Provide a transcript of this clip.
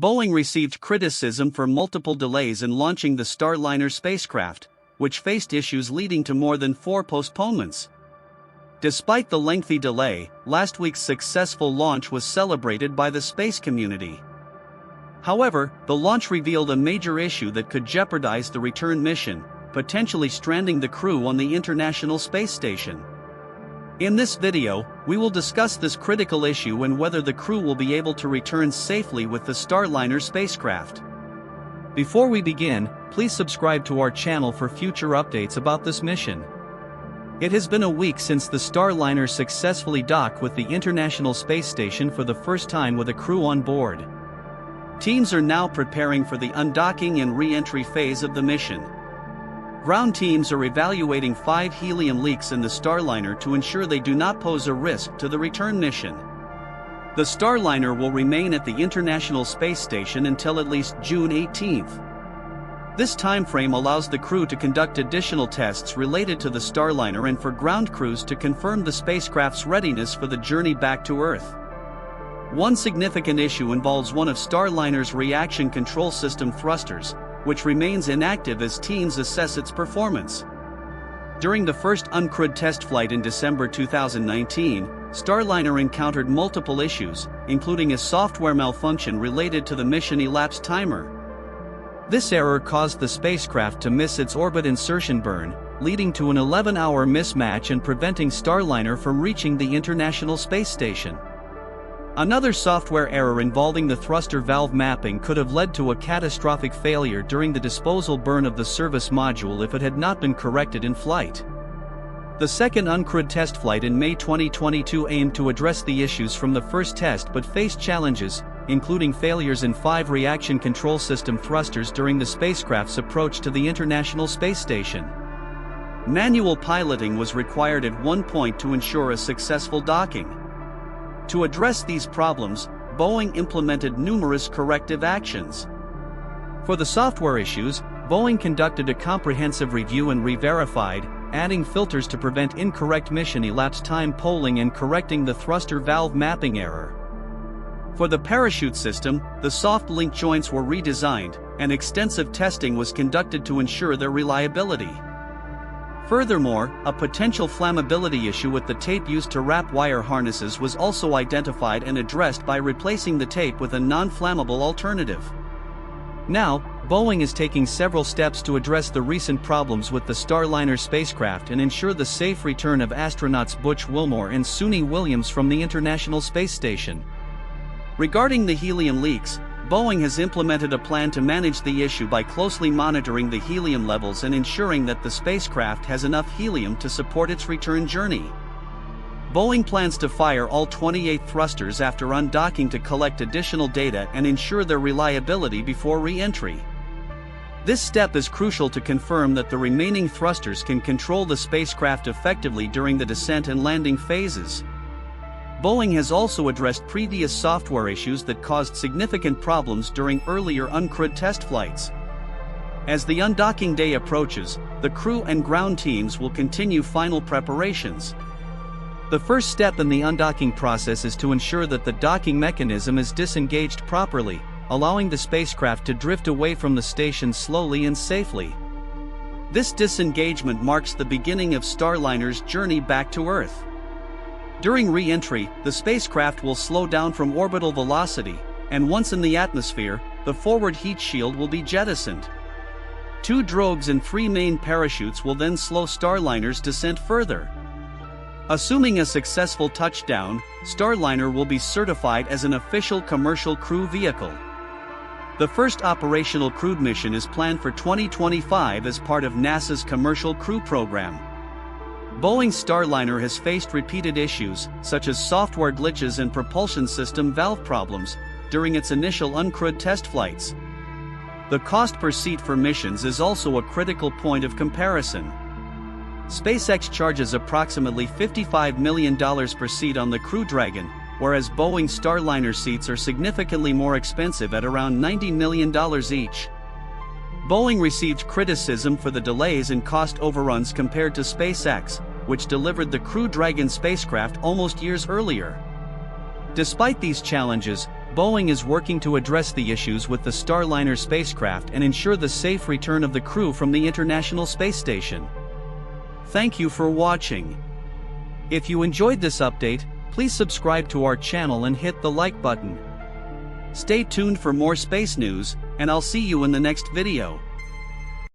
Boeing received criticism for multiple delays in launching the Starliner spacecraft, which faced issues leading to more than 4 postponements. Despite the lengthy delay, last week's successful launch was celebrated by the space community. However, the launch revealed a major issue that could jeopardize the return mission, potentially stranding the crew on the International Space Station. In this video, we will discuss this critical issue and whether the crew will be able to return safely with the Starliner spacecraft. Before we begin, please subscribe to our channel for future updates about this mission. It has been a week since the Starliner successfully docked with the International Space Station for the first time with a crew on board. Teams are now preparing for the undocking and re-entry phase of the mission. Ground teams are evaluating 5 helium leaks in the Starliner to ensure they do not pose a risk to the return mission. The Starliner will remain at the International Space Station until at least June 18th. This timeframe allows the crew to conduct additional tests related to the Starliner and for ground crews to confirm the spacecraft's readiness for the journey back to Earth. One significant issue involves one of Starliner's reaction control system thrusters, which remains inactive as teams assess its performance. During the first uncrewed test flight in December 2019, Starliner encountered multiple issues, including a software malfunction related to the mission elapsed timer. This error caused the spacecraft to miss its orbit insertion burn, leading to an 11-hour mismatch and preventing Starliner from reaching the International Space Station. Another software error involving the thruster valve mapping could have led to a catastrophic failure during the disposal burn of the service module if it had not been corrected in flight. The second uncrewed test flight in May 2022 aimed to address the issues from the first test but faced challenges, including failures in 5 reaction control system thrusters during the spacecraft's approach to the International Space Station. Manual piloting was required at one point to ensure a successful docking. To address these problems, Boeing implemented numerous corrective actions. For the software issues, Boeing conducted a comprehensive review and re-verified, adding filters to prevent incorrect mission elapsed time polling and correcting the thruster valve mapping error. For the parachute system, the soft link joints were redesigned, and extensive testing was conducted to ensure their reliability. Furthermore, a potential flammability issue with the tape used to wrap wire harnesses was also identified and addressed by replacing the tape with a non-flammable alternative. Now, Boeing is taking several steps to address the recent problems with the Starliner spacecraft and ensure the safe return of astronauts Butch Wilmore and Suni Williams from the International Space Station. Regarding the helium leaks, Boeing has implemented a plan to manage the issue by closely monitoring the helium levels and ensuring that the spacecraft has enough helium to support its return journey. Boeing plans to fire all 28 thrusters after undocking to collect additional data and ensure their reliability before re-entry. This step is crucial to confirm that the remaining thrusters can control the spacecraft effectively during the descent and landing phases. Boeing has also addressed previous software issues that caused significant problems during earlier uncrewed test flights. As the undocking day approaches, the crew and ground teams will continue final preparations. The first step in the undocking process is to ensure that the docking mechanism is disengaged properly, allowing the spacecraft to drift away from the station slowly and safely. This disengagement marks the beginning of Starliner's journey back to Earth. During re-entry, the spacecraft will slow down from orbital velocity, and once in the atmosphere, the forward heat shield will be jettisoned. 2 drogues and 3 main parachutes will then slow Starliner's descent further. Assuming a successful touchdown, Starliner will be certified as an official commercial crew vehicle. The first operational crewed mission is planned for 2025 as part of NASA's Commercial Crew Program. Boeing's Starliner has faced repeated issues, such as software glitches and propulsion system valve problems, during its initial uncrewed test flights. The cost per seat for missions is also a critical point of comparison. SpaceX charges approximately $55 million per seat on the Crew Dragon, whereas Boeing Starliner seats are significantly more expensive at around $90 million each. Boeing received criticism for the delays and cost overruns compared to SpaceX, which delivered the Crew Dragon spacecraft almost years earlier. Despite these challenges, Boeing is working to address the issues with the Starliner spacecraft and ensure the safe return of the crew from the International Space Station. Thank you for watching. If you enjoyed this update, please subscribe to our channel and hit the like button. Stay tuned for more space news, and I'll see you in the next video.